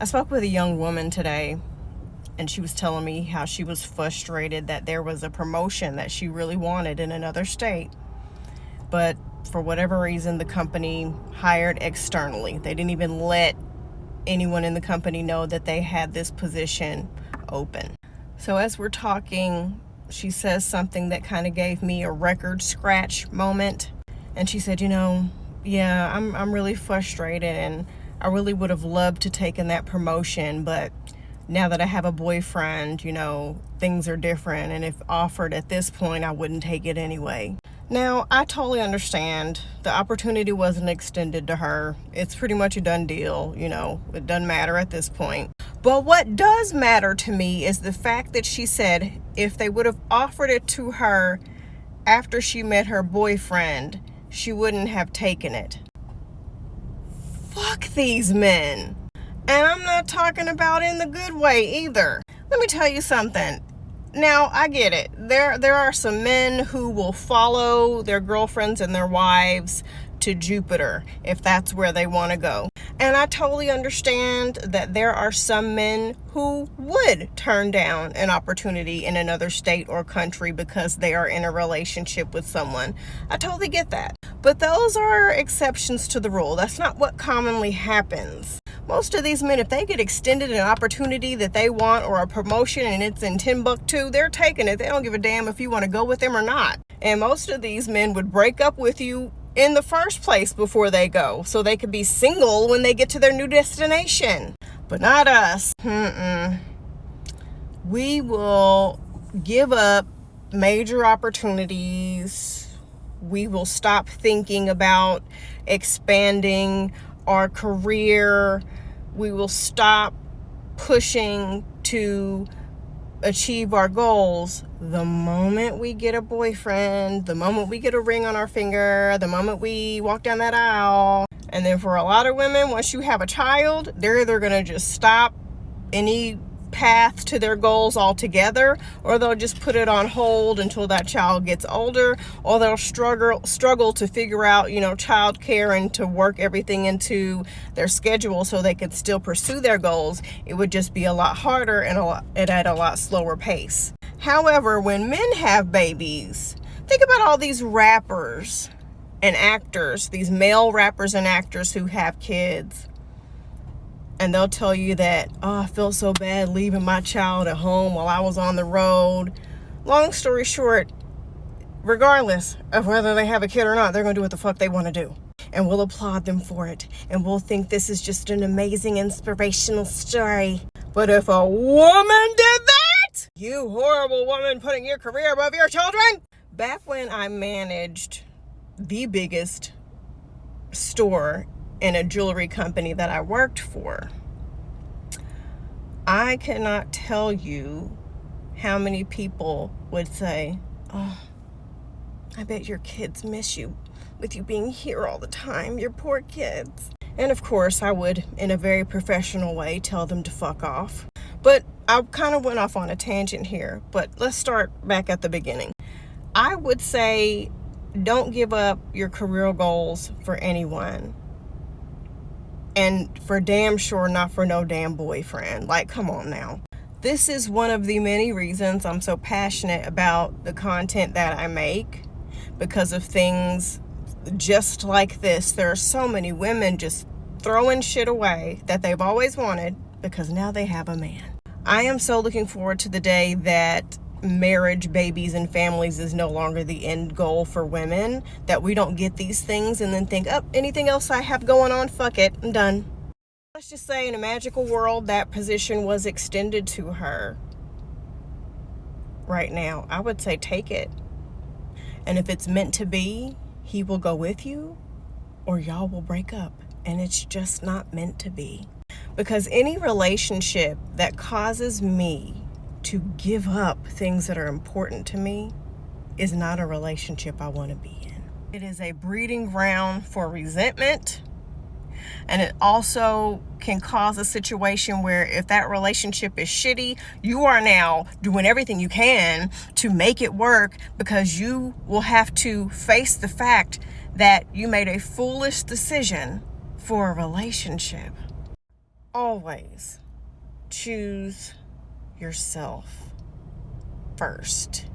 I spoke with a young woman today, and she was telling me how she was frustrated that there was a promotion that she really wanted in another state, but for whatever reason, the company hired externally. They didn't even let anyone in the company know that they had this position open. So as we're talking, she says something that kind of gave me a record scratch moment. And she said, yeah, I'm really frustrated, and I really would have loved to taken that promotion, but now that I have a boyfriend, things are different, and if offered at this point, I wouldn't take it anyway. Now, I totally understand. The opportunity wasn't extended to her. It's pretty much a done deal, it doesn't matter at this point. But what does matter to me is the fact that she said if they would have offered it to her after she met her boyfriend, she wouldn't have taken it. Fuck these men. And I'm not talking about in the good way either. Let me tell you something. Now, I get it. There are some men who will follow their girlfriends and their wives to Jupiter if that's where they want to go. And I totally understand that there are some men who would turn down an opportunity in another state or country because they are in a relationship with someone. I totally get that. But those are exceptions to the rule. That's not what commonly happens. Most of these men, if they get extended an opportunity that they want or a promotion and it's in Timbuktu, they're taking it. They don't give a damn if you want to go with them or not. And most of these men would break up with you in the first place before they go, so they could be single when they get to their new destination. But not us. We will give up major opportunities. We will stop thinking about expanding our career. We will stop pushing to achieve our goals the moment we get a boyfriend, the moment we get a ring on our finger, the moment we walk down that aisle. And then for a lot of women, once you have a child, they're either going to just stop any path to their goals altogether, or they'll just put it on hold until that child gets older, or they'll struggle to figure out, childcare and to work everything into their schedule so they could still pursue their goals. It would just be a lot harder and at a lot slower pace. However, when men have babies, think about all these rappers and actors, these male rappers and actors who have kids. And they'll tell you that, I feel so bad leaving my child at home while I was on the road. Long story short, regardless of whether they have a kid or not, they're going to do what the fuck they want to do. And we'll applaud them for it. And we'll think this is just an amazing, inspirational story. But if a woman did that, you horrible woman putting your career above your children. Back when I managed the biggest store in a jewelry company that I worked for, I cannot tell you how many people would say, I bet your kids miss you with you being here all the time, your poor kids. And of course, I would, in a very professional way, tell them to fuck off. But I kind of went off on a tangent here, but let's start back at the beginning. I would say, don't give up your career goals for anyone. And for damn sure not for no damn boyfriend. Like, come on now. This is one of the many reasons I'm so passionate about the content that I make, because of things just like this. There are so many women just throwing shit away that they've always wanted because now they have a man. I am so looking forward to the day that marriage, babies, and families is no longer the end goal for women, that we don't get these things and then think, anything else I have going on, fuck it, I'm done. Let's just say in a magical world that position was extended to her right now. I would say take it. And if it's meant to be, he will go with you or y'all will break up. And it's just not meant to be. Because any relationship that causes me to give up things that are important to me is not a relationship I want to be in. It is a breeding ground for resentment, and it also can cause a situation where if that relationship is shitty, you are now doing everything you can to make it work, because you will have to face the fact that you made a foolish decision for a relationship. always choose yourself first.